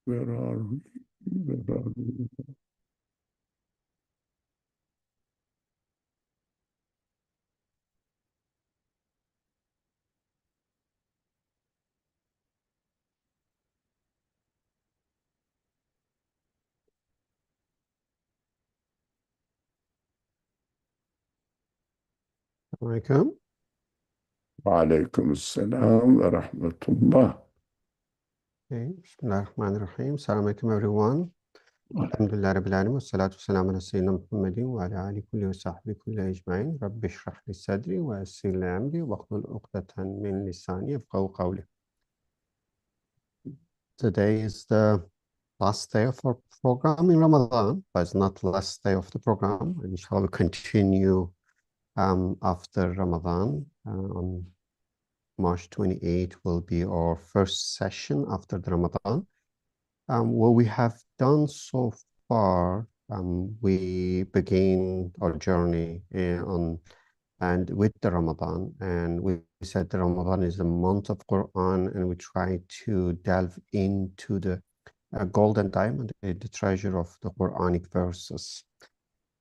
Where are we? Where are we? Alaikum. وعليكم السلام ورحمة الله. Okay. Bismillahirrahmanirrahim. Assalamu alaikum everyone. Alhamdulillah Rabbil Alamin. Wassalatu wassalamu ala Sayyidina Muhammadin wa ala ali kulli wa sahbihi kulli ajma'in. Rabbi shrah li sadri wa yassir li amri wahlul uqdatan min lisani yafqahu qawli. Today is the last day of our program in Ramadan, but it's not the last day of the program. Inshallah, we continue after Ramadan. On March 28 will be our first session after the Ramadan. What we have done so far, we begin our journey with the Ramadan, and we said the Ramadan is a month of Quran, and we try to delve into the golden diamond, the treasure of the Quranic verses.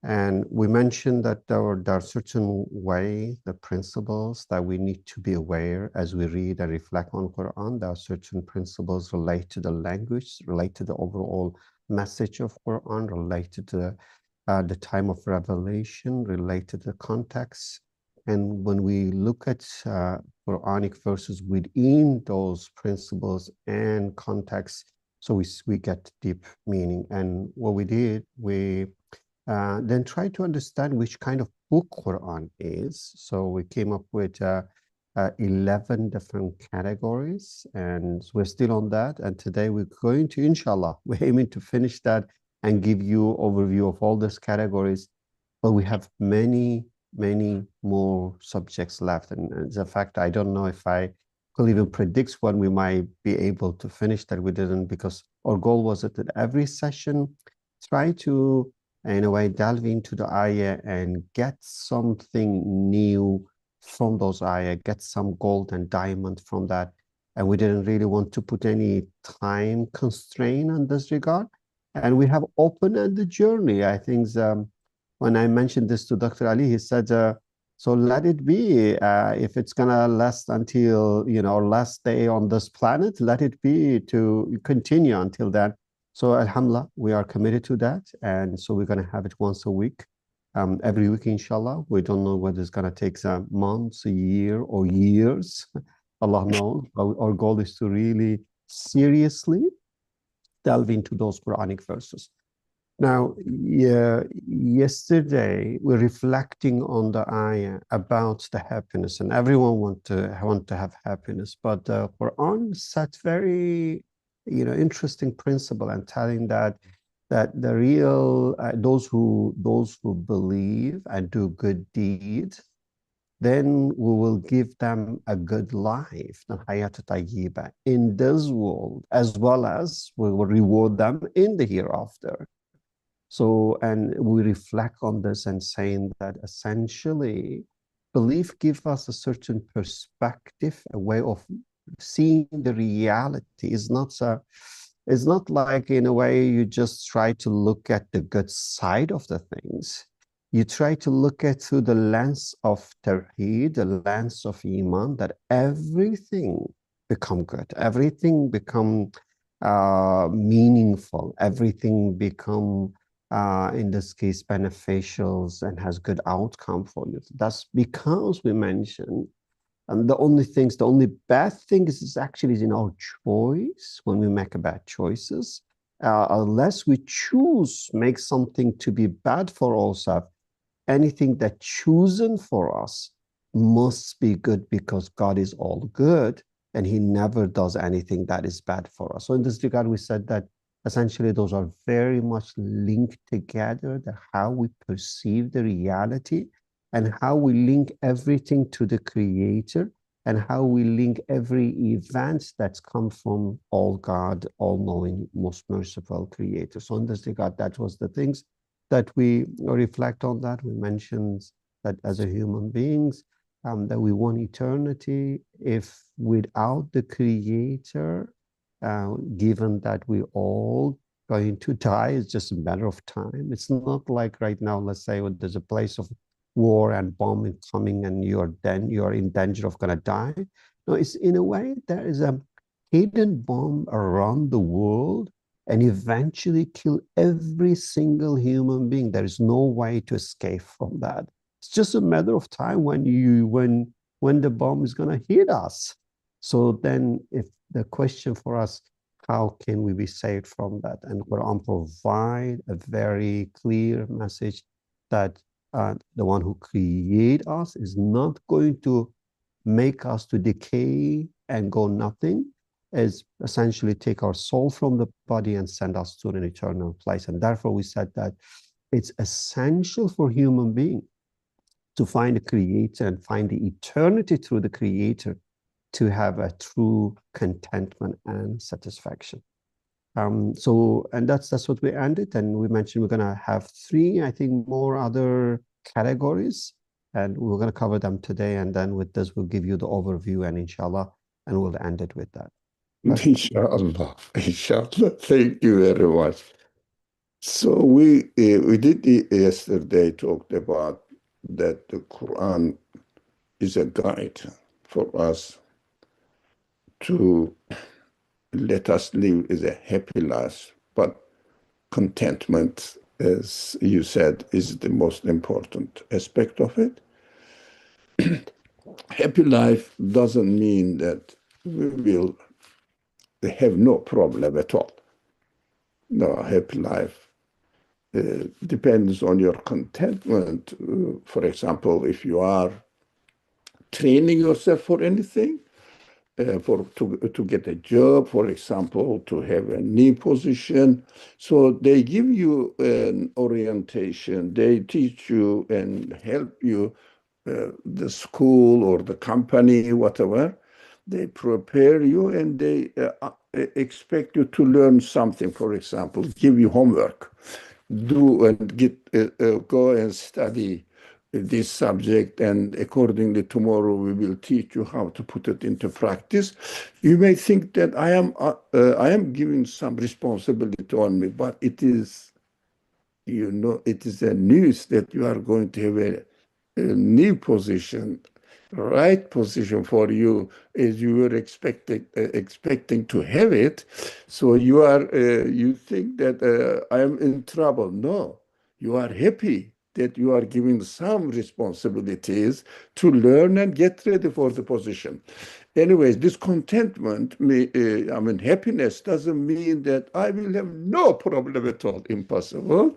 And we mentioned that there are certain ways, the principles that we need to be aware as we read and reflect on Quran. There are certain principles related to the language, related to the overall message of Quran, related to the time of revelation, related to the context. And when we look at Quranic verses within those principles and context, so we get deep meaning. And what we did, we then try to understand which kind of book Quran is. So we came up with 11 different categories, and we're still on that. And today we're going to, inshallah, we're aiming to finish that and give you overview of all these categories. But we have many more subjects left. And as a fact, I don't know if I could even predict when we might be able to finish that. We didn't, because our goal was that every session try to in a way delve into the ayah and get something new from those ayah, get some gold and diamond from that. And we didn't really want to put any time constraint on this regard. And we have open-ended journey. I think when I mentioned this to Dr. Ali, he said, so let it be. If it's gonna last until our last day on this planet, let it be to continue until then. So alhamdulillah, we are committed to that. And so we're going to have it once a week, every week, inshallah. We don't know whether it's going to take some months, a year, or years. Allah knows. Our goal is to really seriously delve into those Quranic verses. Now, yesterday, we're reflecting on the ayah about the happiness, and everyone want to have happiness, but the Quran set very interesting principle and telling that the real those who believe and do good deeds, then we will give them a good life, the hayat tayyiba, in this world, as well as we will reward them in the hereafter. So, and we reflect on this and saying that essentially belief gives us a certain perspective, a way of seeing the reality. It's not like in a way you just try to look at the good side of the things. You try to look at through the lens of Tawheed, the lens of Iman, that everything become good, everything become meaningful, everything become in this case beneficial and has good outcome for you. That's because we mentioned the only bad thing is actually in our choice when we make bad choices. Unless we choose make something to be bad for ourselves, anything that chosen for us must be good, because God is all good and he never does anything that is bad for us. So in this regard, we said that essentially those are very much linked together, that how we perceive the reality and how we link everything to the Creator, and how we link every event that's come from all God, all-knowing, most merciful Creator. So in this regard, that was the things that we reflect on. That we mentioned that as a human beings, that we want eternity. If without the Creator, given that we all going to die. It's just a matter of time. It's not like right now, let's say there's a place of war and bombing coming and you're in danger of gonna die. No, it's in a way there is a hidden bomb around the world and eventually kill every single human being. There is no way to escape from that. It's just a matter of time when the bomb is gonna hit us. So then if the question for us, how can we be saved from that? And Quran provide a very clear message that the one who create us is not going to make us to decay and go nothing, is essentially take our soul from the body and send us to an eternal place. And therefore we said that it's essential for human being to find the creator and find the eternity through the creator to have a true contentment and satisfaction. And that's what we ended. And we mentioned we're gonna have three, I think, more other categories, and we're gonna cover them today. And then with this, we'll give you the overview, and inshallah, and we'll end it with that. But Inshallah, inshallah. Thank you very much. So we did yesterday talked about that the Quran is a guide for us to let us live as a happy life, but contentment, as you said, is the most important aspect of it. Happy life doesn't mean that we will have no problem at all. No, happy life depends on your contentment. For example, if you are training yourself for anything, to get a job, for example, to have a new position. So they give you an orientation. They teach you and help you, the school or the company, whatever. They prepare you and they expect you to learn something. For example, give you homework, do and go and study this subject, and accordingly tomorrow we will teach you how to put it into practice. You may think that I am giving some responsibility on me, but it is, it is a news that you are going to have a new position, right position for you as you were expecting to have it. So you think that I am in trouble. No, you are happy that you are giving some responsibilities to learn and get ready for the position. Anyways, this contentment, happiness doesn't mean that I will have no problem at all. Impossible.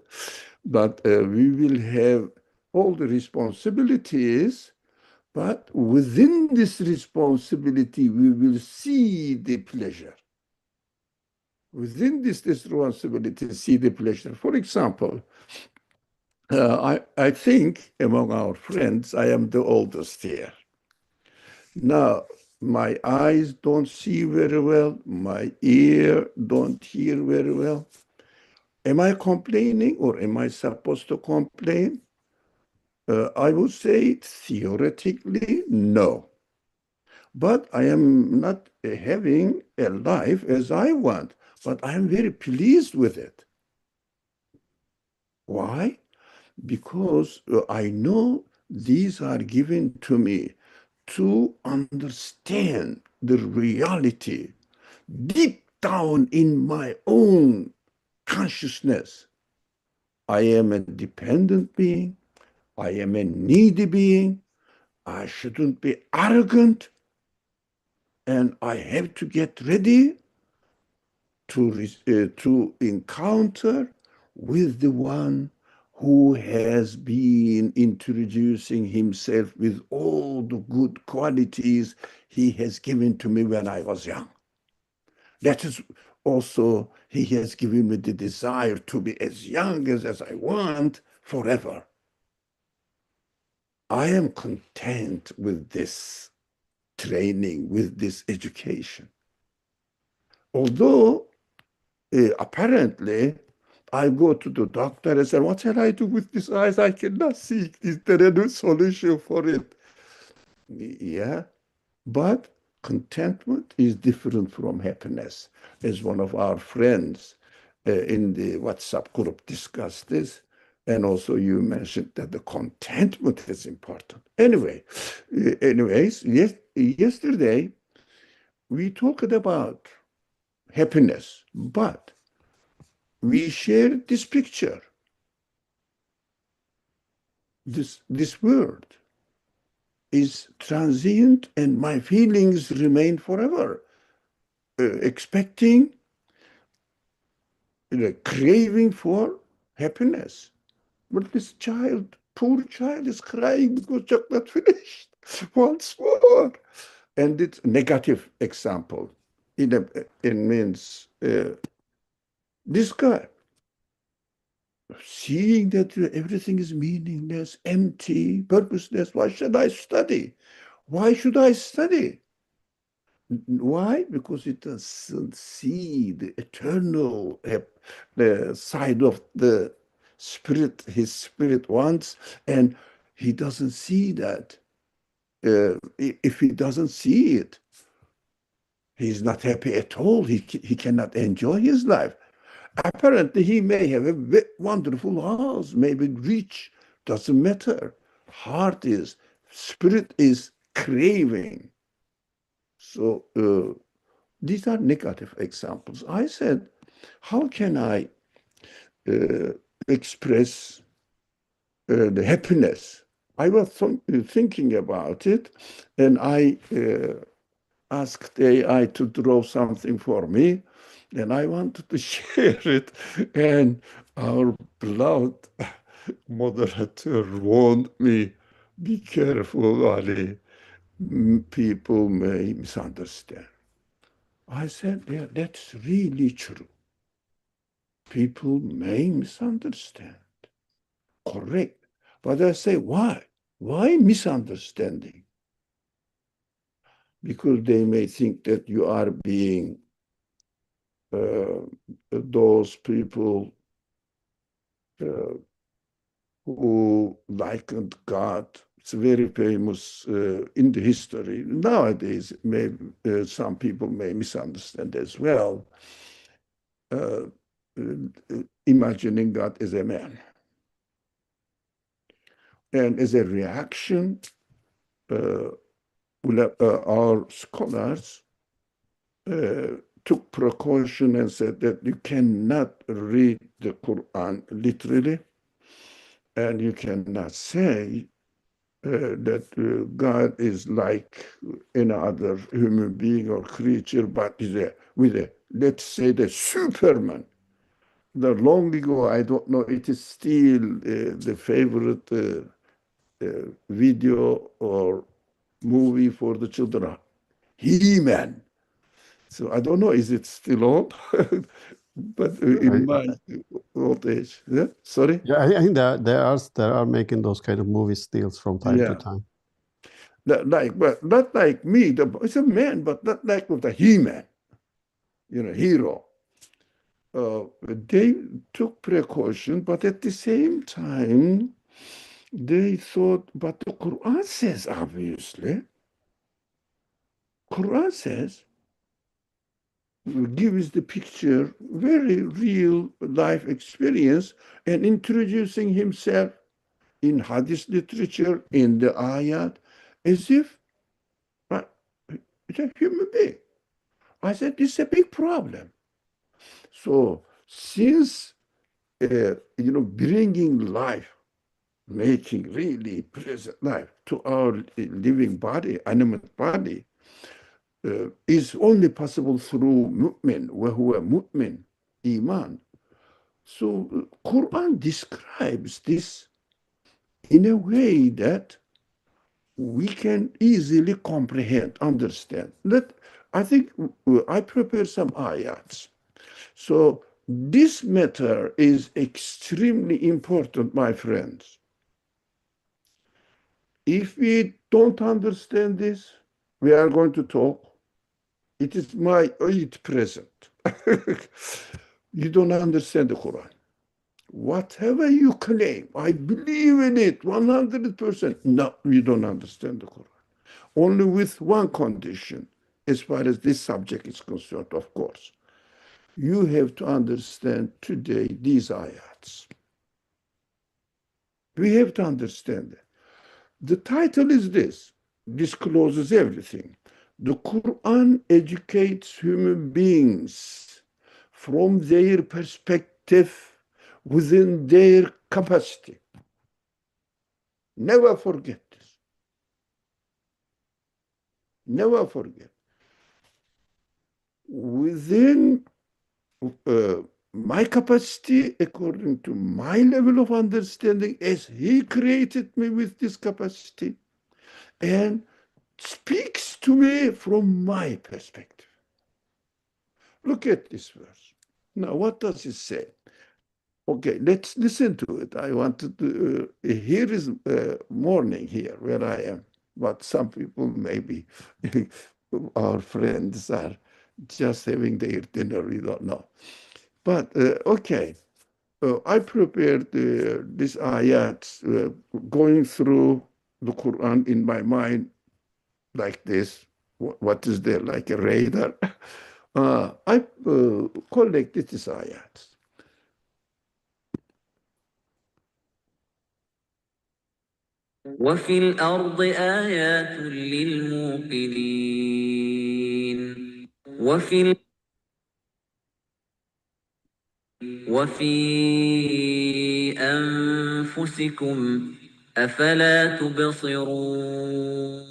But we will have all the responsibilities, but within this responsibility, we will see the pleasure. Within this responsibility, see the pleasure. For example, I think among our friends, I am the oldest here. Now, my eyes don't see very well. My ear don't hear very well. Am I complaining or am I supposed to complain? I would say theoretically, no. But I am not having a life as I want, but I am very pleased with it. Why? Because I know these are given to me to understand the reality deep down in my own consciousness. I am a dependent being. I am a needy being. I shouldn't be arrogant. And I have to get ready to encounter with the one who has been introducing himself with all the good qualities he has given to me when I was young. That is also, he has given me the desire to be as young as I want forever. I am content with this training, with this education. Although apparently I go to the doctor and say, what shall I do with these eyes? I cannot see. Is there a new solution for it? Yeah, but Contentment is different from happiness. As one of our friends in the WhatsApp group discussed this, and also you mentioned that the contentment is important. Anyways, yesterday we talked about happiness, but we shared this picture, this world is transient and my feelings remain forever. Expecting, craving for happiness. But this child, poor child, is crying because chocolate finished. Once more. And it's negative example. It means this guy, seeing that everything is meaningless, empty, purposeless. Why should I study? Why should I study? Why? Because it doesn't see the eternal the side of the spirit, his spirit wants, and he doesn't see that. If he doesn't see it, he's not happy at all. He cannot enjoy his life. Apparently, he may have a wonderful house, maybe rich, doesn't matter. Heart is, spirit is craving. So these are negative examples. I said, how can I uh, express the happiness? I was thinking about it, and I asked AI to draw something for me, and I wanted to share it. And our beloved moderator warned me, be careful, Ali. People may misunderstand. I said, yeah, that's really true. People may misunderstand. Correct. But I say, why? Why misunderstanding? Because they may think that you are being uh, those people uh, who likened God. It's very famous in the history. Nowadays, some people may misunderstand as well, uh, imagining God as a man. And as a reaction, uh, our scholars took precaution and said that you cannot read the Quran literally, and you cannot say that God is like any other human being or creature, but is with a, let's say, the Superman. The long ago, I don't know, it is still the favorite video or movie for the children. He-Man. So I don't know, is it still on? But in my old age, yeah? Sorry? Yeah, I think that there are making those kind of movie steals from time to Yeah. time. But not like me. It's a man, but not like with the He-Man, hero. They took precaution, but at the same time, they thought, but the Quran says, obviously, Quran says, gives the picture very real life experience and introducing himself in hadith literature, in the ayat, as if it's a human being. I said, this is a big problem. So since, bringing life, making really present life to our living body, animate body, is only possible through mu'min, وهو mu'min, iman. So Quran describes this in a way that we can easily comprehend, understand. I think I prepared some ayats. So this matter is extremely important, my friends. If we don't understand this, we are going to talk. It is my Eid present. You don't understand the Quran. Whatever you claim, I believe in it 100%. No, you don't understand the Quran. Only with one condition. as far as this subject is concerned, of course. You have to understand today these ayats. We have to understand it. The title is this. Discloses everything. The Quran educates human beings from their perspective within their capacity. Never forget this. Never forget. Within my capacity, according to my level of understanding, as He created me with this capacity, and speaks to me from my perspective. Look at this verse. Now, what does it say? Okay, let's listen to it. I wanted to, here is morning here where I am, but some people maybe, our friends are just having their dinner, we don't know. But okay, I prepared this ayat, going through the Quran in my mind like this. What is there, like a radar? I collected these ayats. وفي الأرض آيات للموقنين وفي أنفسكم أفلا تبصرون.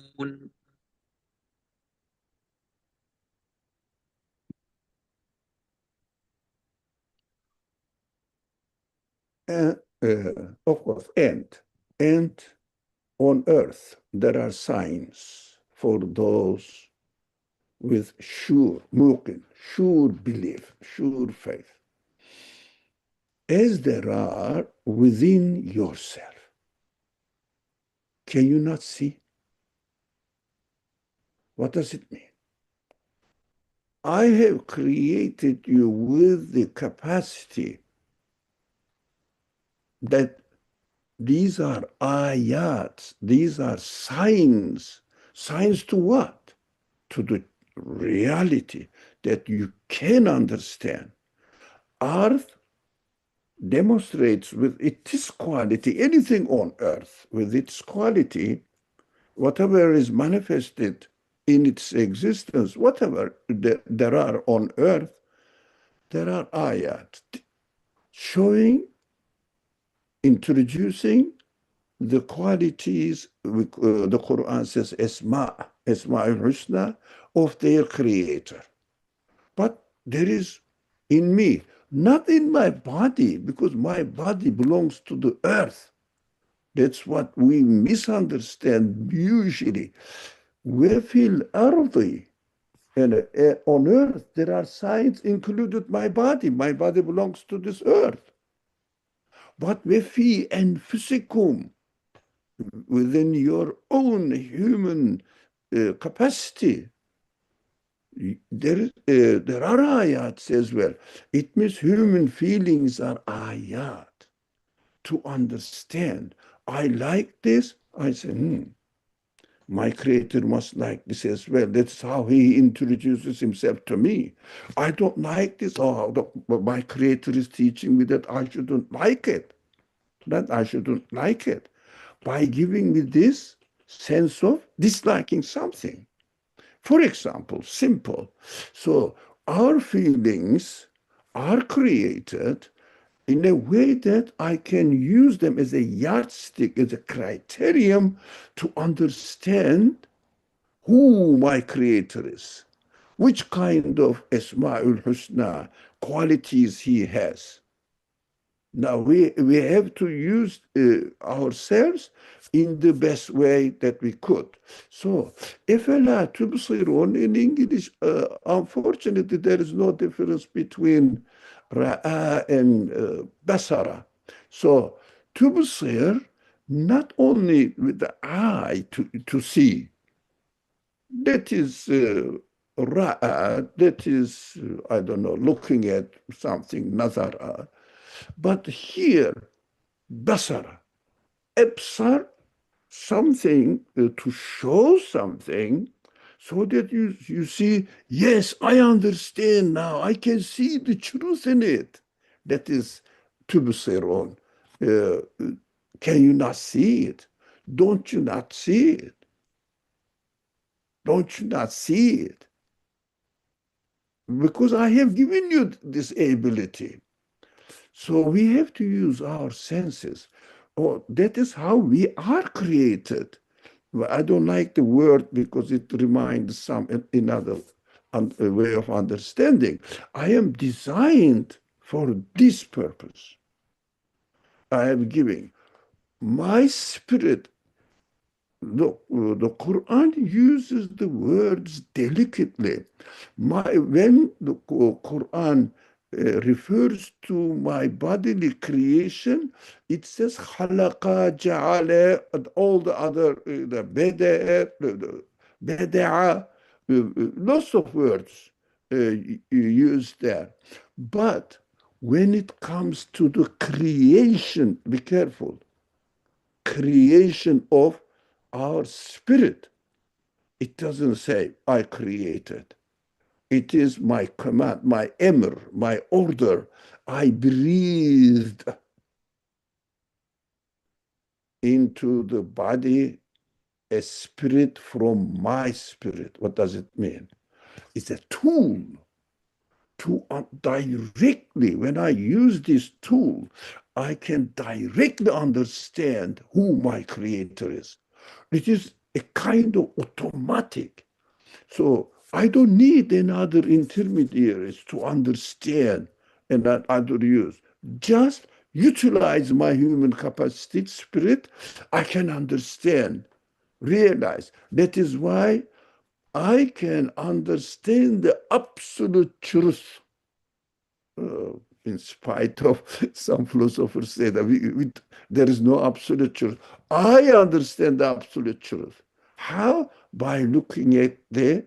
Of course, and on earth there are signs for those with sure belief, sure faith, as there are within yourself. Can you not see? What does it mean? I have created you with the capacity that these are ayats, these are signs. Signs to what? To the reality that you can understand. Earth demonstrates with its quality, anything on earth with its quality, whatever is manifested in its existence, whatever there are on earth, there are ayat showing, introducing the qualities, the Quran says, Asma'ul Husna, of their creator. But there is in me, not in my body, because my body belongs to the earth. That's what we misunderstand usually. وَفِي الْأَرْضِ, and on earth there are signs included my body. My body belongs to this earth. But وَفِي أَنفُسِكُمْ, within your own human capacity, there are ayats as well. It means human feelings are ayat to understand. I like this. I say, my creator must like this as well. That's how he introduces himself to me. I don't like this. My creator is teaching me that I shouldn't like it. That I shouldn't like it. By giving me this sense of disliking something. For example, simple. So our feelings are created in a way that I can use them as a yardstick, as a criterion to understand who my creator is, which kind of Asma'ul Husna qualities he has. Now we have to use ourselves in the best way that we could. So, إِفَلَا تُبْصِرُونَ in English, unfortunately, there is no difference between ra'a and basara. So, tubsir, not only with the eye to see, that is ra'a, that is, I don't know, looking at something, nazara. But here, basara, absar, something to show something. so that you see, yes, I understand now. I can see the truth in it. That is tubusirun. Can you not see it? Don't you not see it? Don't you not see it? Because I have given you this ability. So we have to use our senses. Oh, that is how we are created. Well, I don't like the word because it reminds some another way of understanding. I am designed for this purpose. I am giving my spirit. The Quran uses the words delicately. When the Quran refers to my bodily creation, it says khalaqa, ja'ala, and all the other, the bada'a, lots of words used there. But when it comes to the creation, be careful, creation of our spirit. It doesn't say, I created. It is my command, my emr, my order. I breathed into the body a spirit from my spirit. What does it mean? It's a tool to directly, when I use this tool, I can directly understand who my creator is. It is a kind of automatic. So I don't need another intermediaries to understand and that other use. Just utilize my human capacity, spirit, I can understand, realize. That is why I can understand the absolute truth. In spite of some philosophers say that there is no absolute truth. I understand the absolute truth. How? By looking at the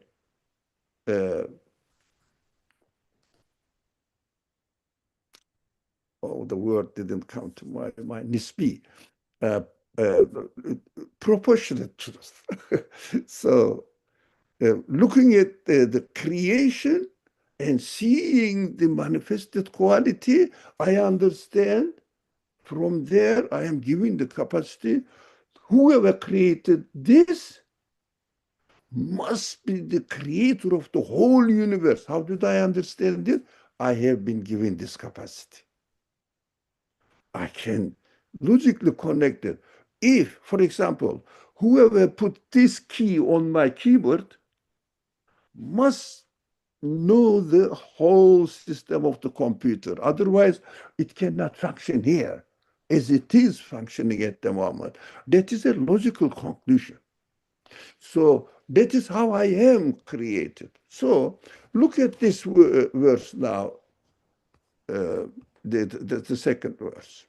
the word didn't come to my mind, nisbi, uh, uh, proportionate truth. So looking at the creation and seeing the manifested quality, I understand. From there, I am giving the capacity. Whoever created this must be the creator of the whole universe. How did I understand it? I have been given this capacity. I can logically connect it. If, for example, whoever put this key on my keyboard must know the whole system of the computer. Otherwise, it cannot function here as it is functioning at the moment. That is a logical conclusion. So that is how I am created. So look at this verse now, the second verse.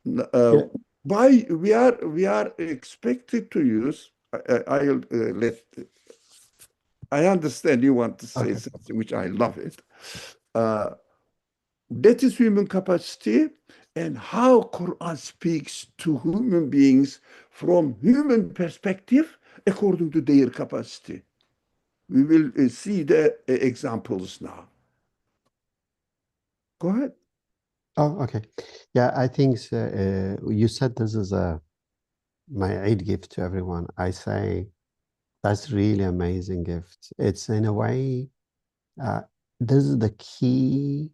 Yeah. We are expected to use. I understand you want to say Okay. something, which I love it. That is human capacity and how Quran speaks to human beings from human perspective according to their capacity. We will see the examples now. Go ahead. Oh, okay. Yeah, I think you said this is my Eid gift to everyone. I say that's really amazing gift. It's in a way, this is the key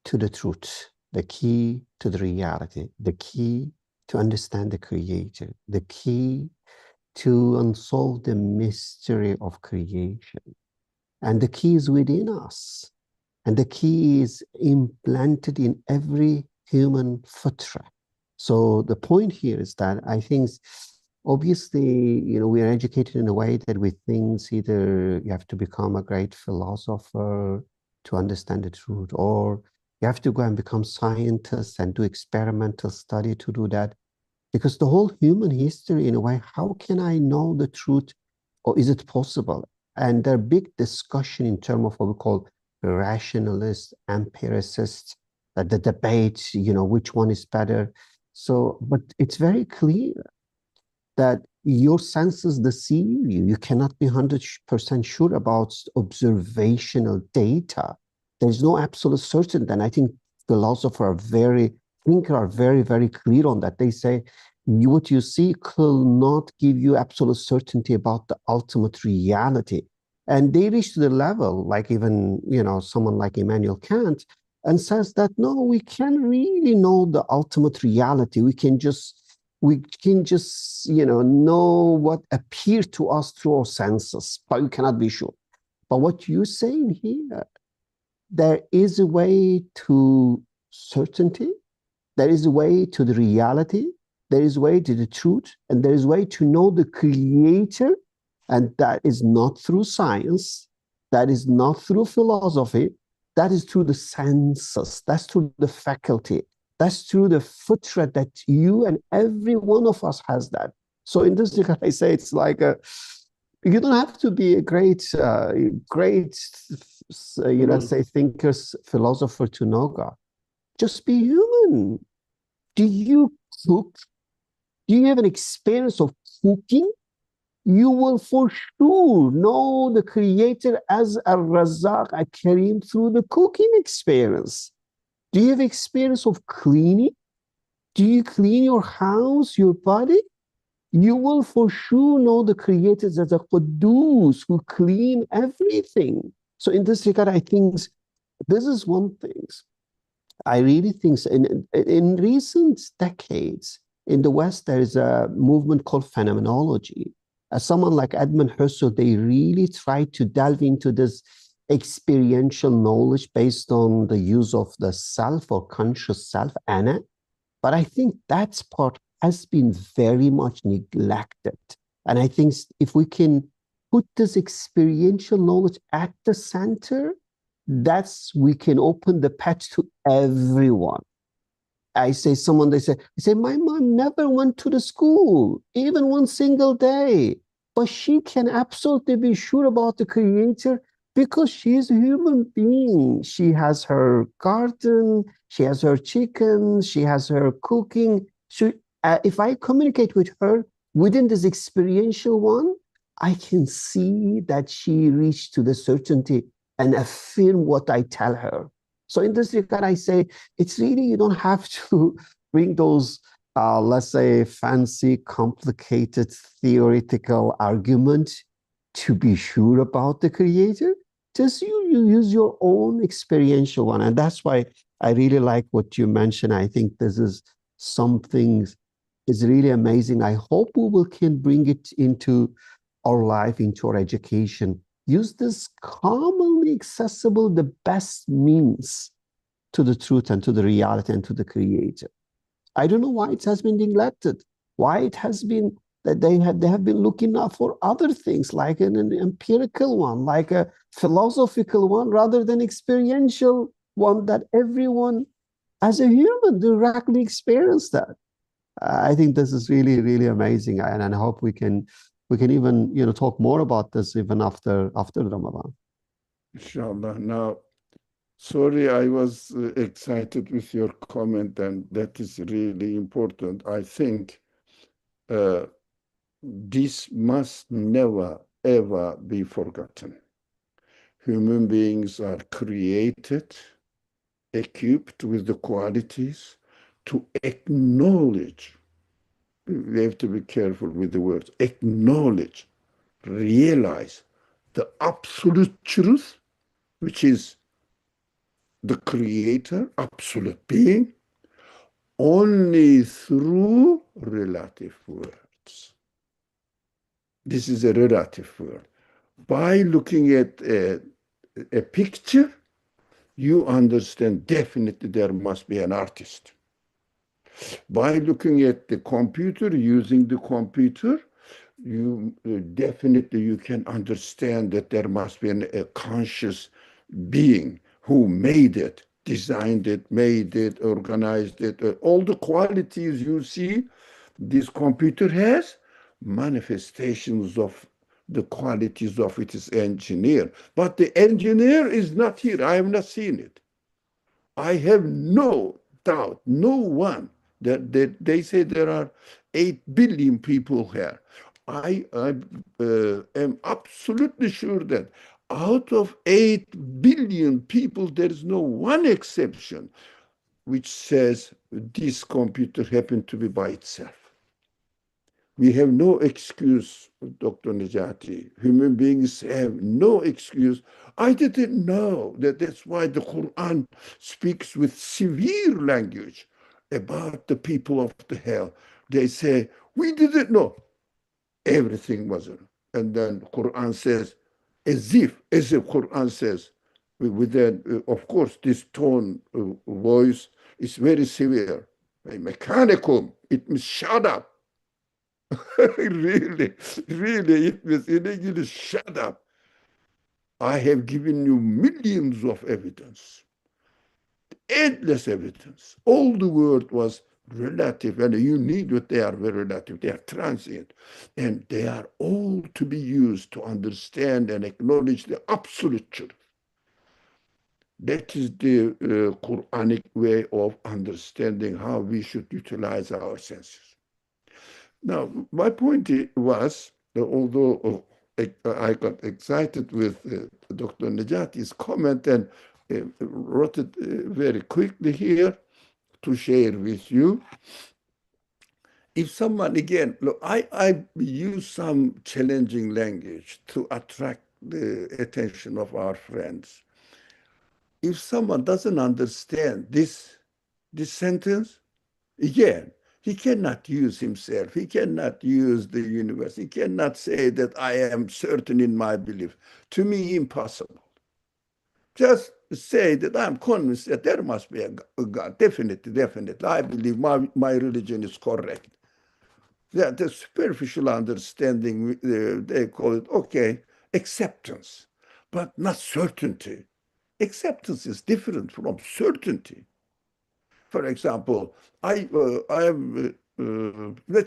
to the truth, the key to the reality, the key to understand the creator, the key to unsolve the mystery of creation. And the key is within us. And the key is implanted in every human fitra. So the point here is that I think, obviously, we are educated in a way that we think either you have to become a great philosopher to understand the truth, or you have to go and become scientists and do experimental study to do that. Because the whole human history, in a way, how can I know the truth, or is it possible? And there are big discussion in terms of what we call rationalists, empiricists, the debate, which one is better. So, but it's very clear that your senses deceive you. You cannot be 100% sure about observational data. There's no absolute certainty. And I think philosophers are very, very clear on that. They say, what you see will not give you absolute certainty about the ultimate reality. And they reach to the level, like even, someone like Immanuel Kant, and says that, no, we can't really know the ultimate reality. We can just, know what appears to us through our senses, but we cannot be sure. But what you're saying here, there is a way to certainty, there is a way to the reality, there is a way to the truth, and there is a way to know the creator, and that is not through science, that is not through philosophy, that is through the senses, that's through the faculty, that's through the fitra that you and every one of us has that. So in this regard, I say it's like you don't have to be a great, say thinkers, philosopher to know God. Just be human. Do you cook? Do you have an experience of cooking? You will for sure know the creator as a Razak, a Kareem through the cooking experience. Do you have experience of cleaning? Do you clean your house, your body? You will for sure know the creator as a Quddus who clean everything. So in this regard, I think this is one thing. I really think so. In recent decades, in the West, there is a movement called phenomenology. As someone like Edmund Husserl, they really try to delve into this experiential knowledge based on the use of the self or conscious self, Ana. But I think that part has been very much neglected. And I think if we can put this experiential knowledge at the center, we can open the path to everyone. They say, my mom never went to the school, even one single day, but she can absolutely be sure about the creator because she is a human being. She has her garden, she has her chicken, she has her cooking. If I communicate with her within this experiential one, I can see that she reached to the certainty and affirm what I tell her. So in this regard, I say, it's really, you don't have to bring those, let's say, fancy, complicated, theoretical arguments to be sure about the creator. Just you use your own experiential one. And that's why I really like what you mentioned. I think this is something is really amazing. I hope we can bring it into our life, into our education. Use this commonly accessible, the best means to the truth and to the reality and to the creator. I don't know why it has been neglected, why it has been that they have been looking out for other things like an empirical one, like a philosophical one, rather than experiential one that everyone as a human directly experience that. I think this is really, really amazing. And I hope we can even talk more about this even after Ramadan. Inshallah. Now, sorry, I was excited with your comment, and that is really important. I think this must never, ever be forgotten. Human beings are created, equipped with the qualities to acknowledge. We have to be careful with the words. Acknowledge, realize the absolute truth, which is the creator, absolute being, only through relative words. This is a relative word. By looking at a picture, you understand definitely there must be an artist. By looking at the computer, using the computer, you can understand that there must be a conscious being who made it, designed it, made it, organized it. All the qualities you see this computer has, manifestations of the qualities of its engineer. But the engineer is not here. I have not seen it. I have no doubt, no one, that they say there are 8 billion people here. I am absolutely sure that out of 8 billion people, there is no one exception which says this computer happened to be by itself. We have no excuse, Dr. Najati. Human beings have no excuse. I didn't know that. That's why the Quran speaks with severe language about the people of the hell. They say, we didn't know. Everything was. And then Quran says, as if Quran says, with that, of course, this tone voice is very severe. Mechanical. It means shut up. Really, really, it was in English, shut up. I have given you millions of evidence, endless evidence. All the world was relative, and you need what they are very relative, they are transient, and they are all to be used to understand and acknowledge the absolute truth. That is the Quranic way of understanding how we should utilize our senses. Now, my point was, although I got excited with Dr. Najati's comment and wrote it very quickly here to share with you. If someone, again, look, I use some challenging language to attract the attention of our friends. If someone doesn't understand this sentence, again, he cannot use himself. He cannot use the universe. He cannot say that I am certain in my belief. To me, impossible. Just say that I'm convinced that there must be a God. Definitely, definitely. I believe my religion is correct. That the superficial understanding, they call it, okay, acceptance, but not certainty. Acceptance is different from certainty. For example, let's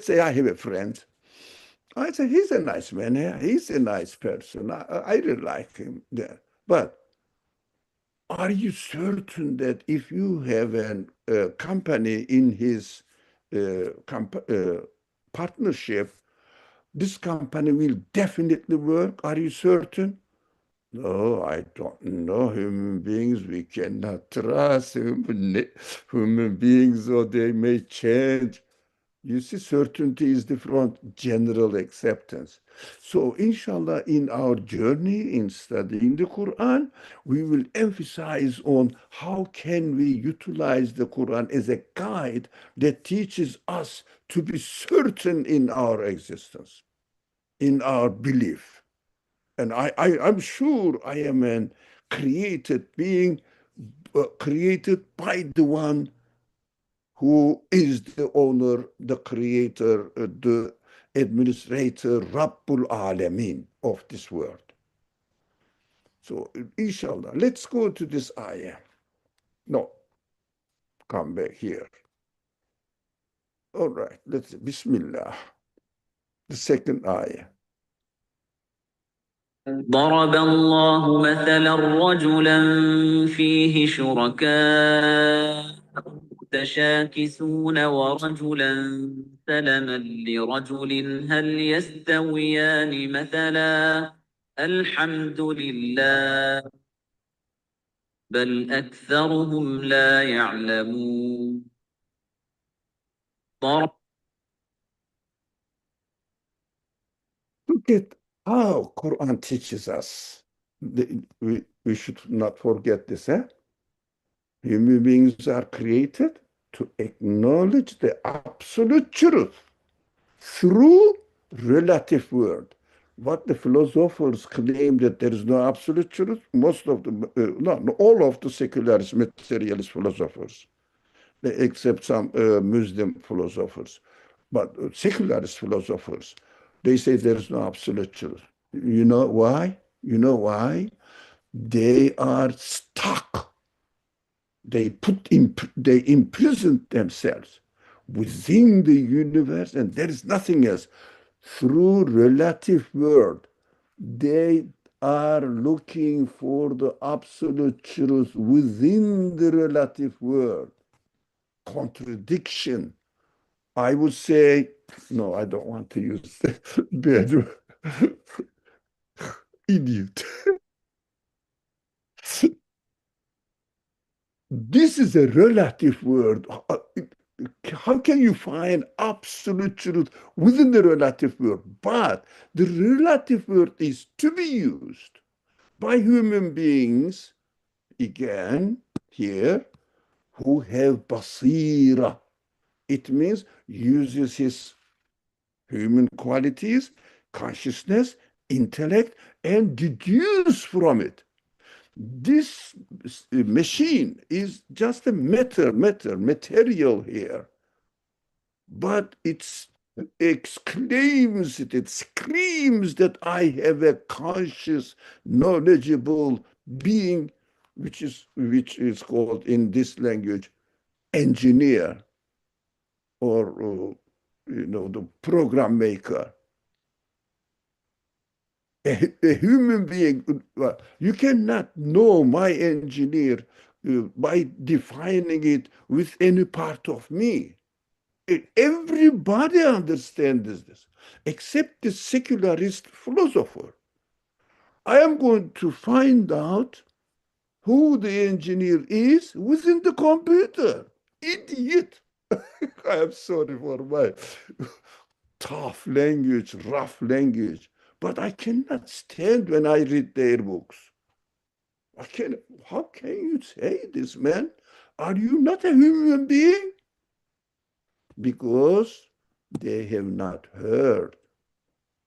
say I have a friend. I say he's a nice man. Yeah, he's a nice person. I really like him. Yeah. But are you certain that if you have a company in his partnership, this company will definitely work? Are you certain? No, I don't know. Human beings, we cannot trust human beings, or they may change. You see, certainty is different from general acceptance. So, inshallah, in our journey in studying the Quran, we will emphasize on how can we utilize the Quran as a guide that teaches us to be certain in our existence, in our belief. And I'm sure I am a created being, created by the one who is the owner, the creator, the administrator, Rabbul Alameen of this world. So, inshallah, let's go to this ayah. No, come back here. All right, let's, Bismillah. The second ayah. ضرب الله مثلا رجلا فيه شركاء متشاكسون ورجلا سلما لرجل هل يستويان مثلا الحمد لله بل أكثرهم لا يعلمون ضرب Look at how Quran teaches us. We should not forget this. Human beings are created to acknowledge the absolute truth through relative world. What the philosophers claim that there is no absolute truth, most of the, no, all of the secularist materialist philosophers, except some Muslim philosophers, but secularist philosophers, they say there is no absolute truth. You know why? You know why? They are stuck. They imprison themselves within the universe, and there is nothing else. Through relative world, they are looking for the absolute truth within the relative world. Contradiction. I would say No, I don't want to use bad word. Idiot. This is a relative word. How can you find absolute truth within the relative word? But the relative word is to be used by human beings, again, here, who have basira. It means uses his human qualities, consciousness, intellect, and deduce from it. This machine is just a material here, but it exclaims it screams that I have a conscious, knowledgeable being, which is called in this language engineer, or the program maker. A human being, you cannot know my engineer by defining it with any part of me. Everybody understands this, except the secularist philosopher. I am going to find out who the engineer is within the computer. Idiot. I am sorry for my tough language, rough language, but I cannot stand when I read their books. How can you say this, man? Are you not a human being? Because they have not heard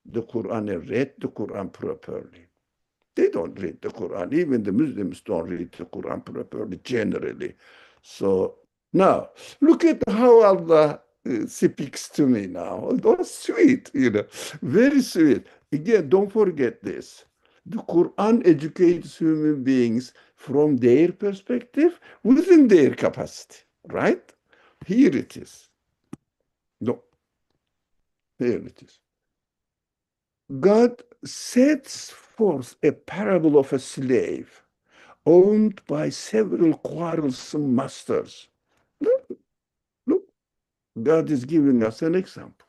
the Quran and read the Quran properly. They don't read the Quran. Even the Muslims don't read the Quran properly generally. So now, look at how Allah speaks to me now. That's sweet, very sweet. Again, don't forget this. The Quran educates human beings from their perspective within their capacity, right? Here it is. No, here it is. God sets forth a parable of a slave owned by several quarrelsome masters. Look, God is giving us an example.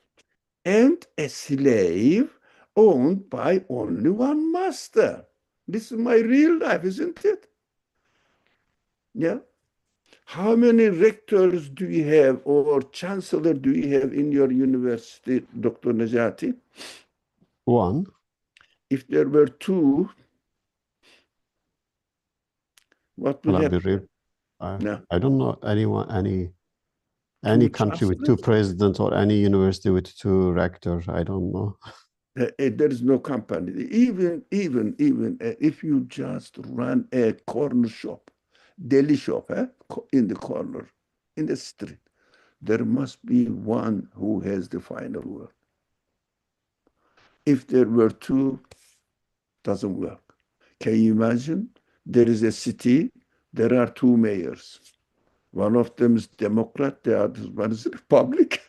And a slave owned by only one master. This is my real life, isn't it? Yeah. How many rectors do you have or chancellor do you have in your university, Dr. Najati? One. If there were two, what would Will I be happen? real? No. I don't know any Two country with two chancellors? presidents or any university with two rectors. I don't know. There is no company. Even if you just run a corner shop, deli shop, in the corner, in the street, there must be one who has the final word. If there were two, doesn't work. Can you imagine? There is a city, there are two mayors. One of them is Democrat, the other one is Republic.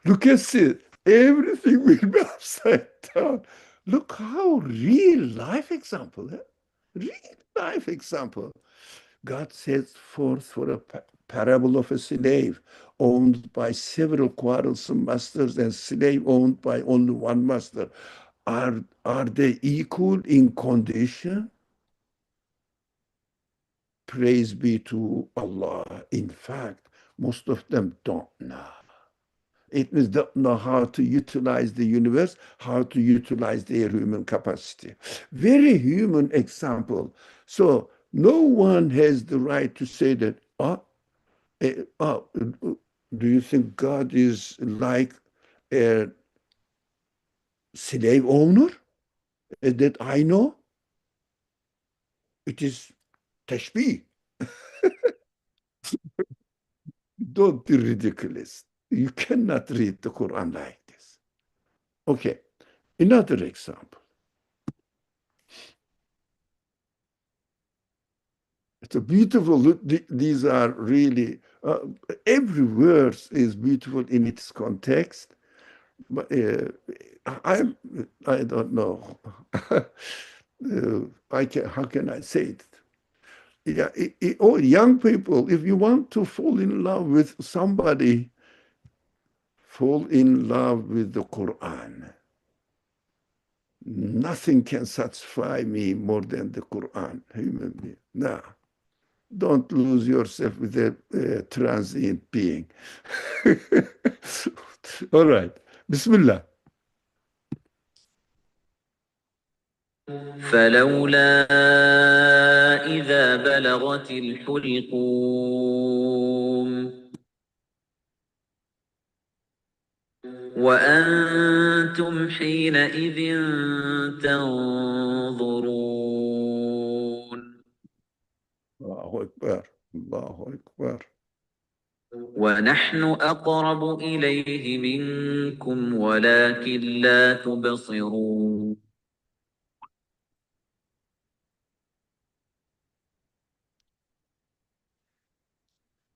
Look and see, everything will be upside down. Look how real life example, real life example. God sets forth for a parable of a slave owned by several quarrelsome masters and slave owned by only one master. Are they equal in condition? Praise be to Allah. In fact, most of them don't know. It means don't know how to utilize the universe, how to utilize their human capacity. Very human example. So no one has the right to say that, do you think God is like a slave owner that I know? It is tashbih. Don't be ridiculous. You cannot read the Quran like this. Okay, another example. It's a beautiful, these are really, every verse is beautiful in its context. But I don't know. How can I say it? Yeah, young people, if you want to fall in love with somebody, fall in love with the Qur'an. Nothing can satisfy me more than the Qur'an, human being. No, don't lose yourself with a transient being. All right. Bismillah. فلولا إذا بلغت الحلقوم وأنتم حينئذ تنظرون Allahu Akbar. Allahu Akbar. ونحن أقرب إليه منكم ولكن لا تبصرون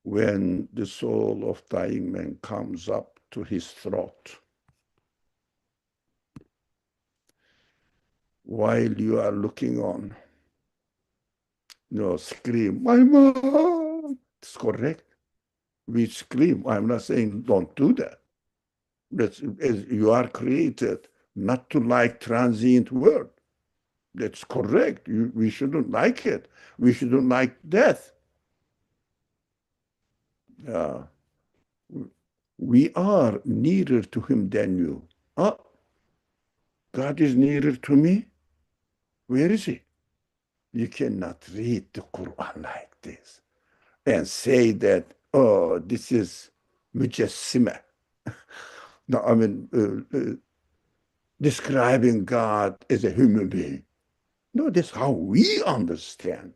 When the soul of dying man comes up to his throat, while you are looking on, scream, my mom. It's correct. We scream. I'm not saying don't do that. You are created not to like transient world. That's correct. We shouldn't like it. We shouldn't like death. We are nearer to him than you. Oh, God is nearer to me? Where is he? You cannot read the Quran like this and say that, oh, this is mujassima. No, I mean, describing God as a human being. No, that's how we understand,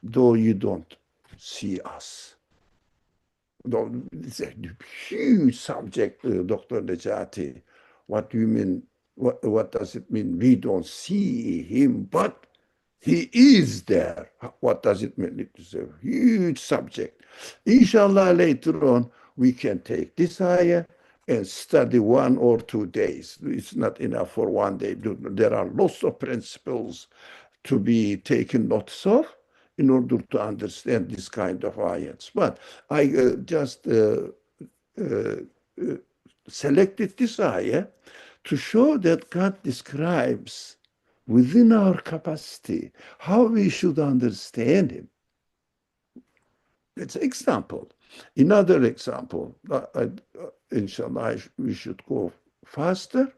though you don't see us. Though it's a huge subject, Dr. Najati. What do you mean? What does it mean? We don't see him, but he is there. What does it mean? It's a huge subject. Inshallah, later on, we can take this ayah and study 1 or 2 days. It's not enough for 1 day. There are lots of principles to be taken notice of in order to understand this kind of ayats. But I just selected this ayah to show that God describes within our capacity how we should understand him. It's an example. Another example, inshallah, we should go faster.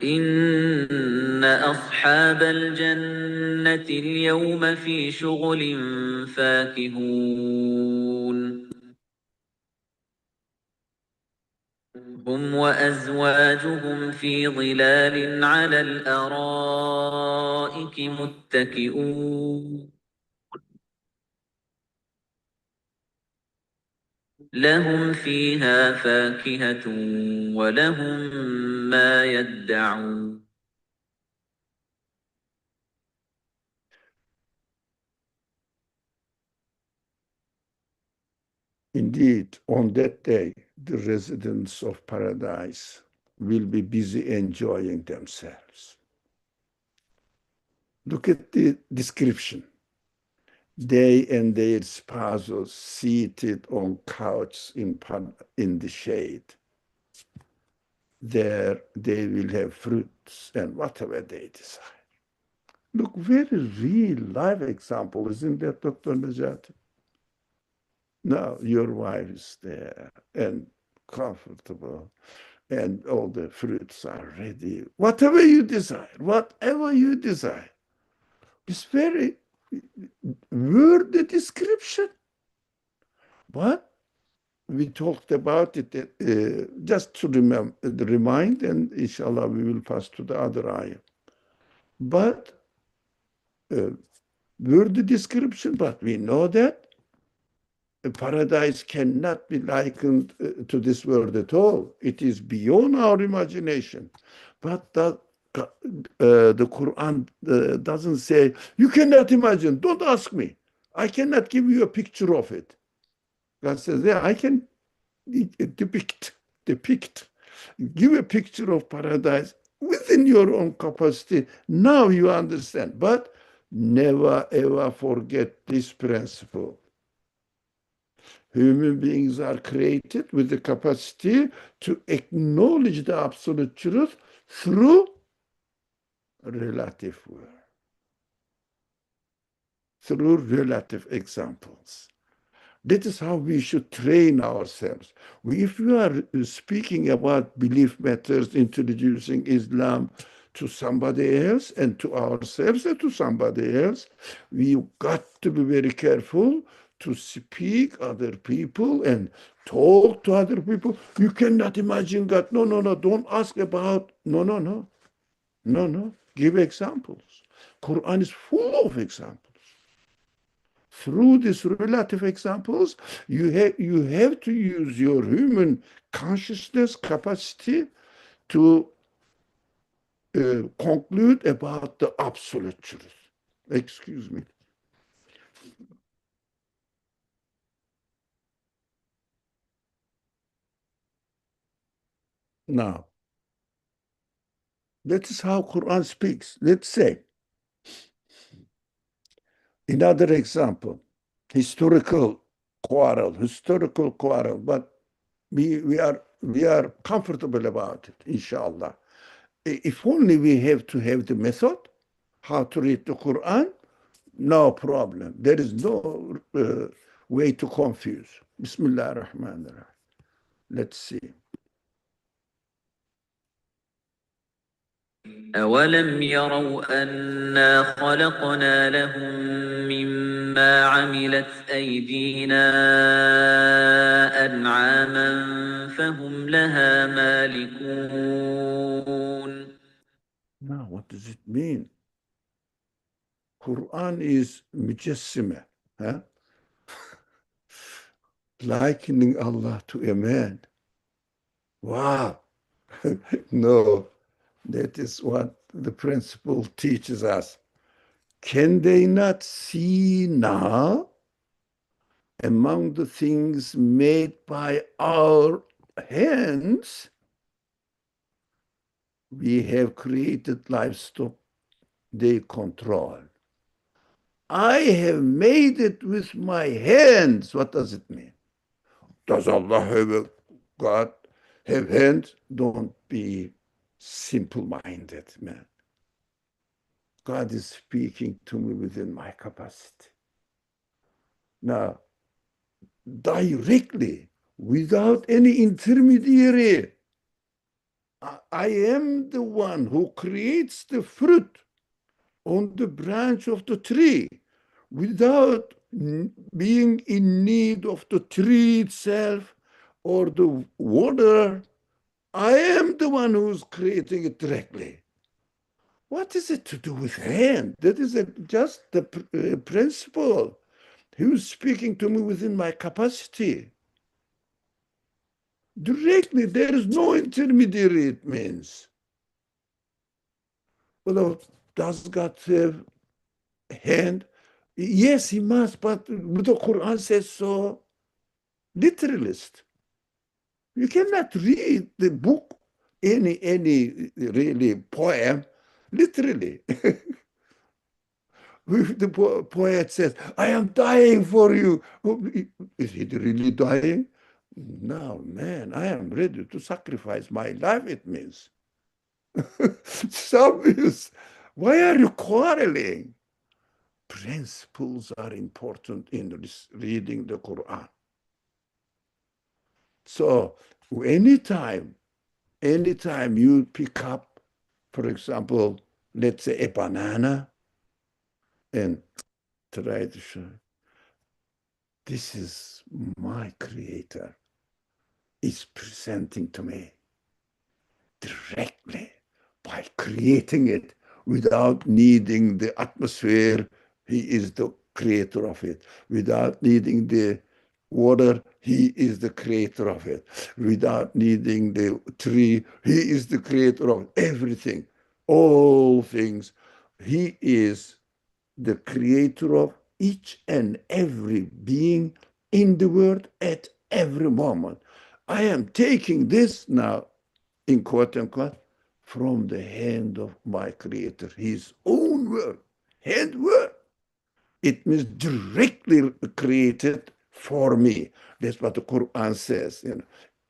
إن أصحاب الجنة اليوم في شغل فاكهون هم وأزواجهم في ظلال على الأرائك متكئون لهم فيها فاكهة ولهم ما يدعون Indeed, on that day, the residents of paradise will be busy enjoying themselves. Look at the description. They and their spouses seated on couches in the shade. There they will have fruits and whatever they desire. Look, very real life example, isn't that, Dr. Najati? Now your wife is there and comfortable and all the fruits are ready. Whatever you desire, whatever you desire. It's very wordy description. But we talked about it just to remind, and inshallah we will pass to the other ayah. But wordy description, but we know that paradise cannot be likened to this world at all. It is beyond our imagination. But the Quran doesn't say, you cannot imagine, don't ask me. I cannot give you a picture of it. God says, yeah, I can depict, give a picture of paradise within your own capacity. Now you understand. But Never ever forget this principle. Human beings are created with the capacity to acknowledge the absolute truth through relative world, through relative examples. That is how we should train ourselves. If we are speaking about belief matters, introducing Islam to somebody else and to ourselves and to somebody else, we got to be very careful to speak other people and talk to other people. You cannot imagine God. No, no, no. Don't ask about. No, no, no. No, no. Give examples. Quran is full of examples. Through these relative examples, you have to use your human consciousness capacity to conclude about the absolute truth. Excuse me. Now, that is how Quran speaks. Let's say, another example, historical quarrel, but we are comfortable about it, inshallah. If only we have to have the method, how to read the Quran, no problem. There is no way to confuse. Bismillah ar-Rahman ar-Rahim. Let's see. أولم يروا أنا خلقنا لهم مما عملت أيدينا أنعاما فهم لها مالكون. Now, what does it mean? Quran is mujassima, huh? Likening Allah to a man. Wow. No, that is what the principle teaches us. Can they not see now among the things made by our hands, we have created livestock they control. I have made it with my hands. What does it mean? Does Allah have a God, have hands? Don't be simple-minded, man. God is speaking to me within my capacity. Now, directly, without any intermediary, I am the one who creates the fruit on the branch of the tree without being in need of the tree itself or the water. I am the one who's creating it directly. What is it to do with hand? That is just the principle. He was speaking to me within my capacity. Directly, there is no intermediary, it means. Well, does God have a hand? Yes, he must, but the Quran says so. Literalist. You cannot read the book, any really poem, literally. If the poet says, I am dying for you, is he really dying? No, man, I am ready to sacrifice my life, it means. It's obvious. Why are you quarreling? Principles are important in reading the Quran. So anytime you pick up, for example, let's say a banana and try to show, this is my creator is presenting to me directly by creating it without needing the atmosphere. He is the creator of it. Without needing the water, he is the creator of it. Without needing the tree, he is the creator of everything. All things. He is the creator of each and every being in the world at every moment. I am taking this now, in quote unquote, from the hand of my creator, his own work, hand word. It means directly created for me. That's what the Quran says.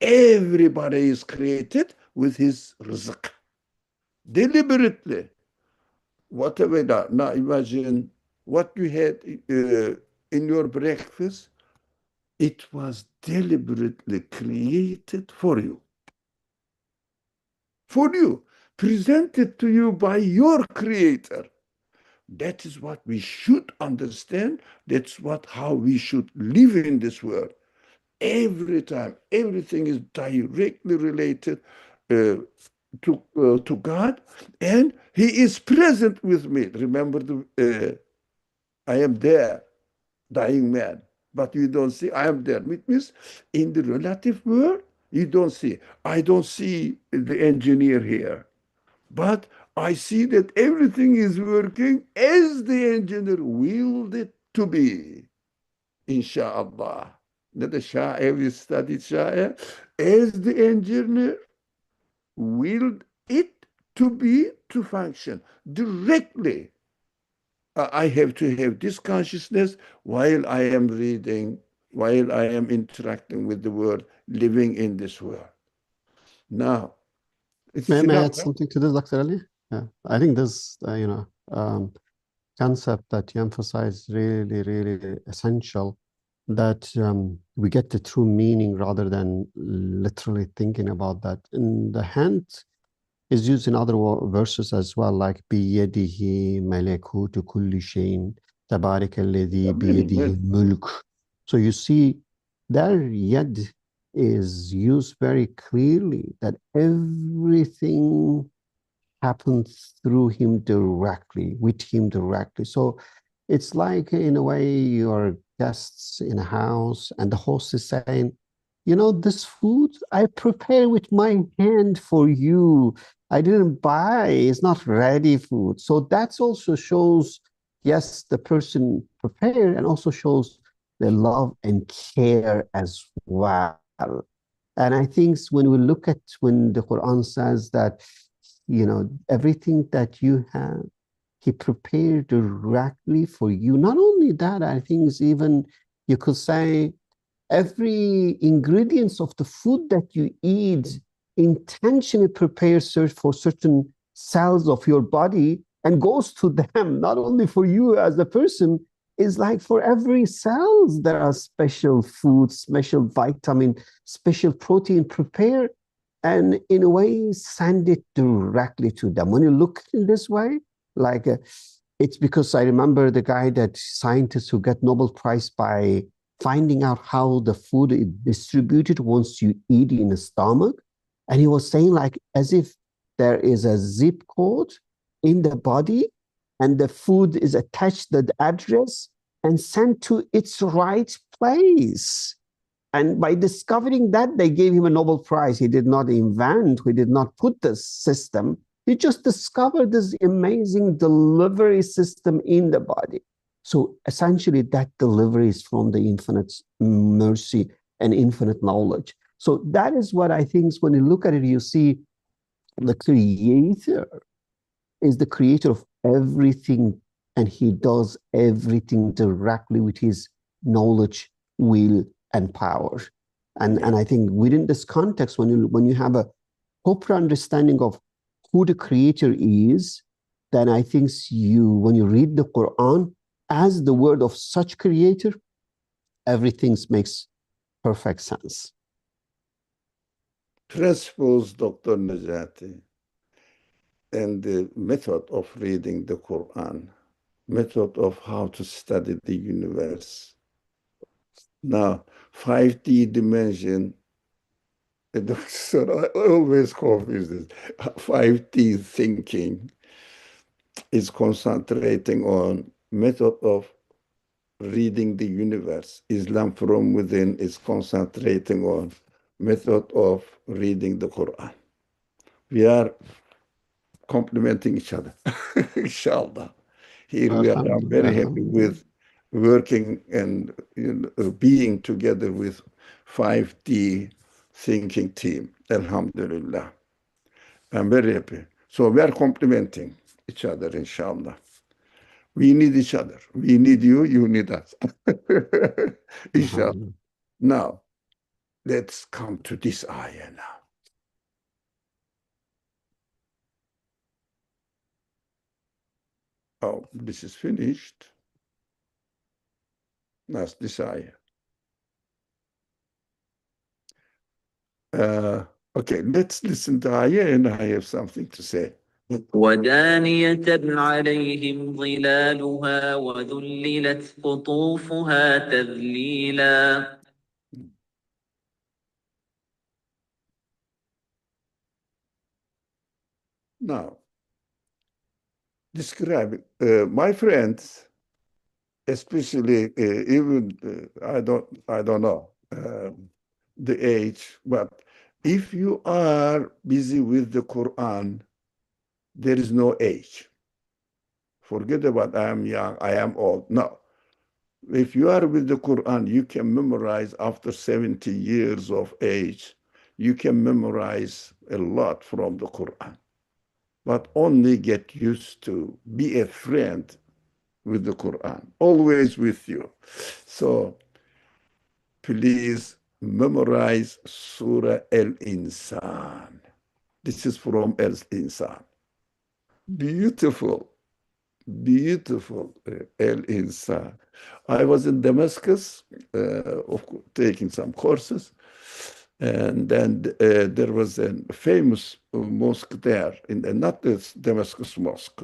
Everybody is created with his rizq. Deliberately. Whatever that. Now imagine what you had in your breakfast. It was deliberately created for you. For you. Presented to you by your creator. That is what we should understand. That's how we should live in this world. Every time, everything is directly related to God, and He is present with me. Remember, I am there, dying man, but you don't see I am there. It means in the relative world, you don't see. I don't see the engineer here. But I see that everything is working as the engineer willed it to be. Insha'Allah. That the Sha'ir, we studied Sha'ir, as the engineer willed it to be, to function directly. I have to have this consciousness while I am reading, while I am interacting with the world, living in this world. Now, it's May I enough. add something to this, Dr. Ali? Yeah, I think this, concept that you emphasize really, really essential, that we get the true meaning rather than literally thinking about that. And the hand is used in other verses as well, like بِيَدِهِ مَلَكُوتُ كُلِّ شَيْءٍ تَبَارَكَ الَّذِي بِيَدِهِ الْمُلْكُ. So you see, their yad is used very clearly, that everything happens through him directly, with him directly. So it's like, in a way, you're guests in a house and the host is saying, this food I prepare with my hand for you. I didn't buy, it's not ready food. So that also shows, yes, the person prepared, and also shows the love and care as well. And I think when we look at when the Quran says that, everything that you have, He prepared directly for you. Not only that, I think it's even, you could say, every ingredients of the food that you eat intentionally prepares for certain cells of your body and goes to them, not only for you as a person, is like for every cells there are special foods, special vitamin, special protein prepared, and in a way send it directly to them. When you look in this way, like it's because I remember the guy, that scientists who get Nobel Prize by finding out how the food is distributed once you eat in the stomach. And he was saying, like, as if there is a zip code in the body and the food is attached to the address and sent to its right place. And by discovering that, they gave him a Nobel Prize. He did not invent, he did not put this system. He just discovered this amazing delivery system in the body. So essentially, that delivery is from the infinite mercy and infinite knowledge. So that is what I think, when you look at it, you see the Creator is the creator of everything, and He does everything directly with His knowledge, will, and power. And I think within this context, when you have a proper understanding of who the Creator is, then I think when you read the Quran as the word of such Creator, everything makes perfect sense. Principles, Dr. Najati, and the method of reading the Quran, method of how to study the universe. Now, 5D dimension, so I always confuse this. 5D thinking is concentrating on method of reading the universe. Islam from within is concentrating on method of reading the Quran. We are complementing each other, inshallah. Here we are. I'm very happy with working and being together with 5D thinking team. Alhamdulillah. I'm very happy. So we are complementing each other, inshallah. We need each other. We need you, you need us. Inshallah. Now, let's come to this ayah now. Oh, this is finished. That's this ayah. Okay, let's listen to ayah and I have something to say. ودانية عليهم ظلالها وذللت قطوفها تذليلا. Now, describe my friends, especially even I don't know the age, but if you are busy with the Quran, there is no age. Forget about I am young, I am old. No. If you are with the Quran, you can memorize after 70 years of age. You can memorize a lot from the Quran. But only get used to be a friend with the Quran, always with you. So please memorize Surah Al-Insan. This is from Al-Insan. Beautiful, beautiful Al-Insan. I was in Damascus, taking some courses, and then there was a famous mosque there, not the Damascus Mosque,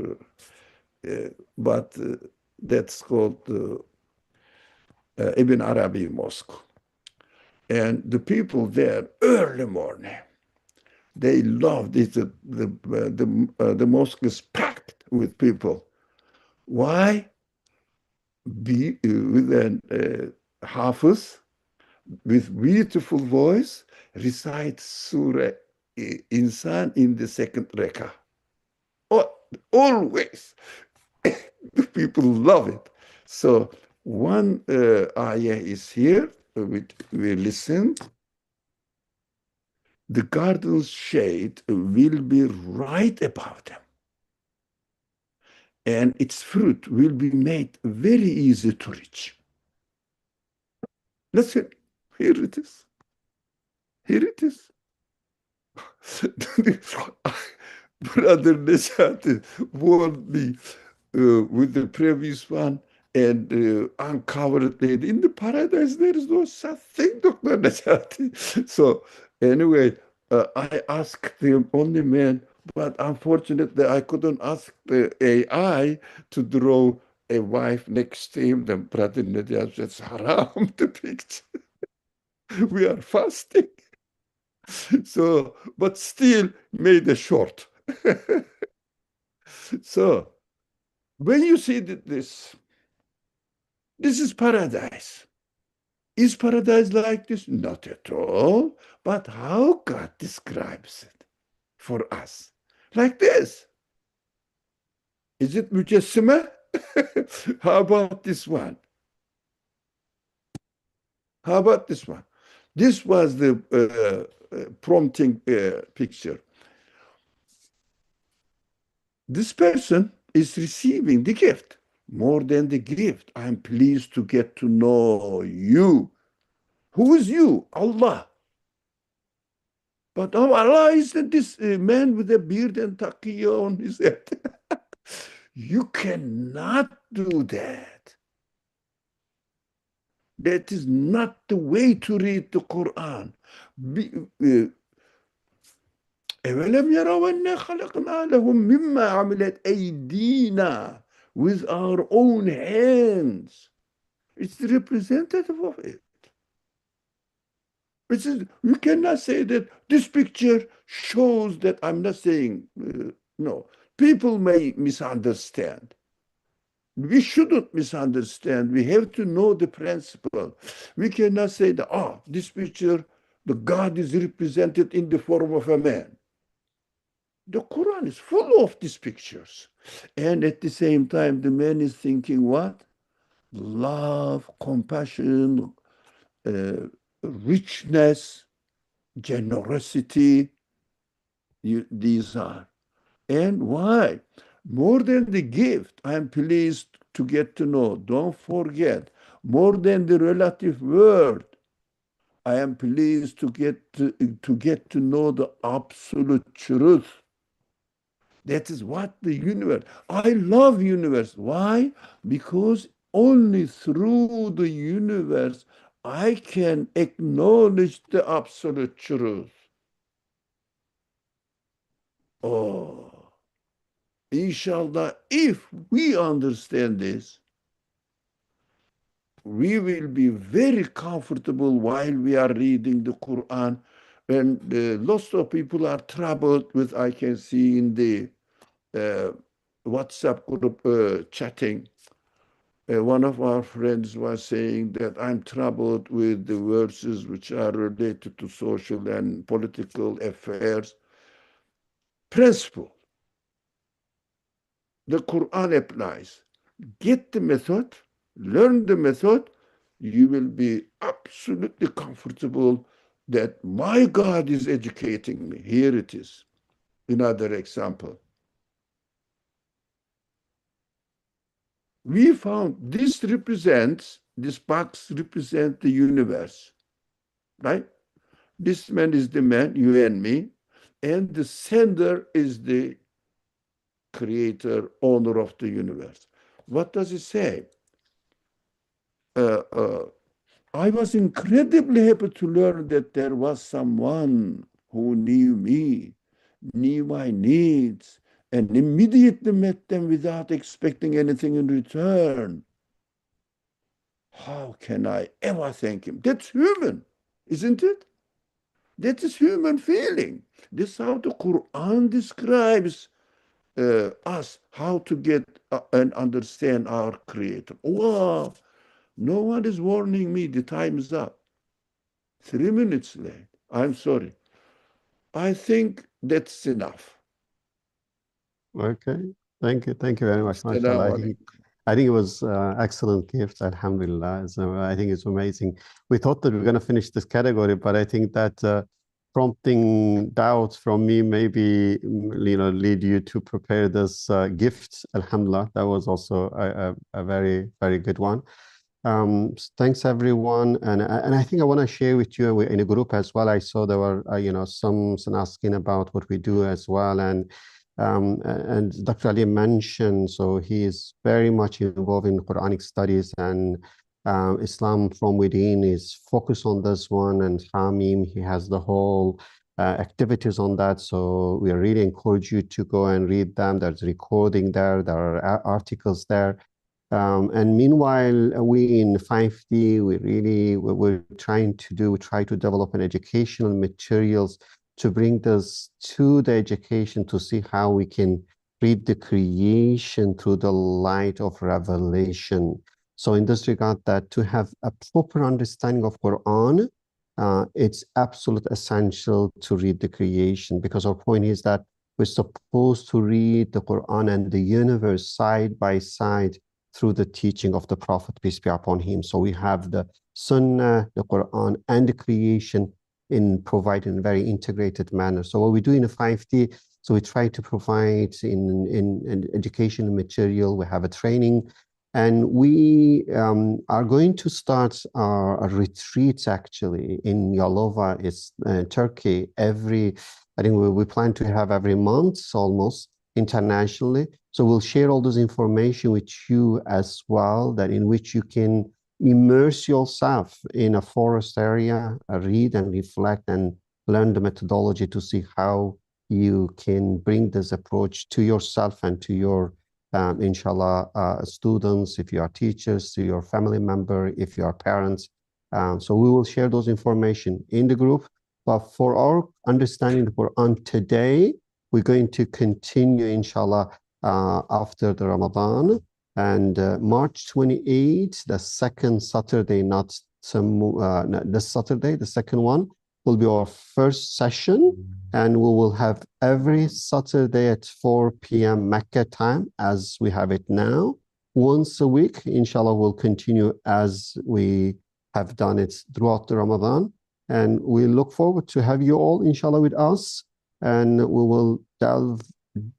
but that's called Ibn Arabi Mosque. And the people there, early morning, they loved it. The mosque is packed with people. Why? With a hafiz, with beautiful voice, recite Surah Insan in the second rakah. Oh, always. The people love it. So one ayah is here. We listen. The garden's shade will be right above them. And its fruit will be made very easy to reach. Listen, here it is. Here it is. Brother Neshati warned me with the previous one and uncovered it. In the paradise, there is no such thing, Dr. Neshati. So anyway, I asked the only man, but unfortunately, I couldn't ask the AI to draw a wife next to him. Then Brother Neshati says, haram, the picture. We are fasting. So, but still made a short. So, when you see this is paradise. Is paradise like this? Not at all. But how God describes it for us? Like this. Is it mujassima? How about this one? How about this one? This was the prompting picture. This person is receiving the gift. More than the gift, I'm pleased to get to know you. Who is you? Allah. But Allah isn't this man with a beard and taqiyya on his head. You cannot do that. That is not the way to read the Quran. أَوَلَمْ يَرَوْا أَنَّا خَلَقْنَا لَهُم مِّمَّا عَمِلَتْ أَيْدِينَا, with our own hands. It's the representative of it. You cannot say that this picture shows that. I'm not saying, no. People may misunderstand. We shouldn't misunderstand. We have to know the principle. We cannot say that, this picture, the God is represented in the form of a man. The Quran is full of these pictures. And at the same time, the man is thinking what? Love, compassion, richness, generosity. These are. And why? More than the gift, I am pleased to get to know. Don't forget, more than the relative word, I am pleased to get to know the absolute truth. That is what the universe. I love universe. Why? Because only through the universe I can acknowledge the absolute truth. Oh, inshallah, if we understand this, we will be very comfortable while we are reading the Quran. And lots of people are troubled with, I can see in the WhatsApp group chatting. One of our friends was saying that I'm troubled with the verses which are related to social and political affairs. Principle. The Quran applies. Get the method, learn the method, you will be absolutely comfortable that my God is educating me. Here it is. Another example. We found this box represents the universe, right? This man is the man, you and me, and the sender is the creator, owner of the universe. What does it say? I was incredibly happy to learn that there was someone who knew me, knew my needs, and immediately met them without expecting anything in return. How can I ever thank him? That's human, isn't it? That is human feeling. This is how the Quran describes us, how to get and understand our Creator. Wow, no one is warning me, the time is up. 3 minutes late. I'm sorry. I think that's enough. Okay. Thank you. Thank you very much, mashallah. I think it was excellent gift, alhamdulillah. So I think it's amazing. We thought that we were going to finish this category, but I think that prompting doubts from me maybe lead you to prepare this gift, alhamdulillah. That was also a very, very good one. Thanks everyone, and I think I want to share with you in a group as well. I saw there were some asking about what we do as well, and Dr. Ali mentioned, so he is very much involved in Quranic studies, and Islam from Within is focused on this one, and Hamim, he has the whole activities on that. So we really encourage you to go and read them. There's recording there, there are articles there. And meanwhile, we in 5D, we're trying to try to develop an educational materials to bring this to the education, to see how we can read the creation through the light of revelation. So in this regard, that to have a proper understanding of Quran, it's absolutely essential to read the creation, because our point is that we're supposed to read the Quran and the universe side by side through the teaching of the Prophet, peace be upon him. So we have the Sunnah, the Quran, and the creation in providing a very integrated manner. So what we do in a 5D, so we try to provide in educational material, we have a training, and we are going to start a retreat actually in Yalova, it's Turkey, I think we plan to have every month almost internationally. So we'll share all this information with you as well, that in which you can immerse yourself in a forest area, read and reflect and learn the methodology to see how you can bring this approach to yourself and to your, inshallah, students, if you are teachers, to your family member, if you are parents. So we will share those information in the group. But for our understanding the Quran today, we're going to continue, inshallah, after the Ramadan, and March 28th, the second Saturday, not this Saturday, the second one will be our first session, and we will have every Saturday at 4 p.m. Mecca time, as we have it now, once a week. Inshallah, we'll continue as we have done it throughout the Ramadan, and we look forward to have you all, inshallah, with us, and we will delve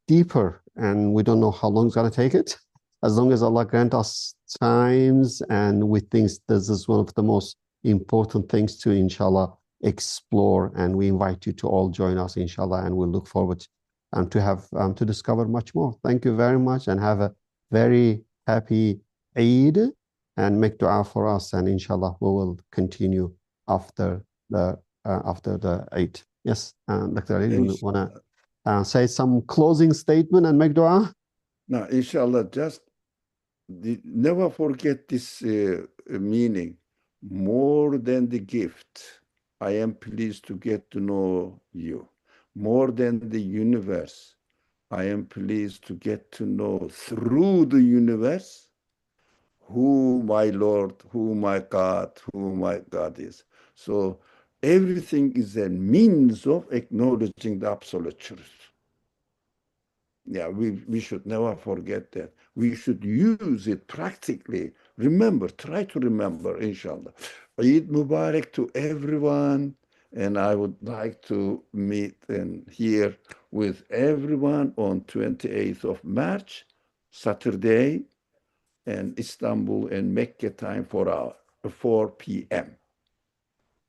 deeper and we don't know how long it's going to take it. As long as Allah grant us times, and we think this is one of the most important things to, inshallah, explore. And we invite you to all join us, inshallah, and we look forward to have to discover much more. Thank you very much, and have a very happy Eid, and make dua for us, and inshallah we will continue after the Eid. Yes, Dr. Ali, you want to say some closing statement and make dua? Now, inshallah, just never forget this meaning. More than the gift, I am pleased to get to know you. More than the universe, I am pleased to get to know through the universe who my Lord, who my God is. So everything is a means of acknowledging the absolute truth. Yeah, we should never forget that. We should use it practically. Remember, try to remember, inshallah. Eid Mubarak to everyone. And I would like to meet and hear with everyone on 28th of March, Saturday, and Istanbul and Mecca time for 4 p.m.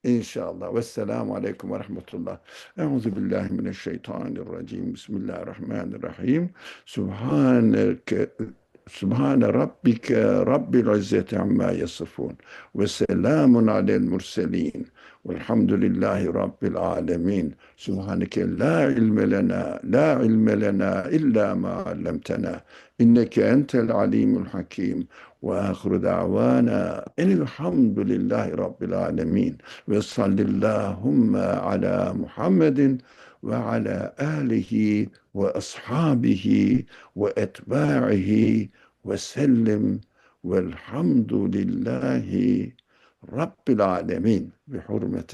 İnşallah. Vesselamu aleyküm ve rahmetullah. Euzu billahi mineşşeytanirracim. Bismillahirrahmanirrahim. Subhane rabbike rabbil izzeti amma yasifun. Ve selamun alel murselin. Velhamdülillahi rabbil alemin. Subhaneke la ilme lena illa ma allamtena. İnneke entel alimul hakim. وآخر دعوانا إن الحمد لله رب العالمين وصل اللهم على محمد وعلى آله وأصحابه وأتباعه وسلم والحمد لله رب العالمين بحرمة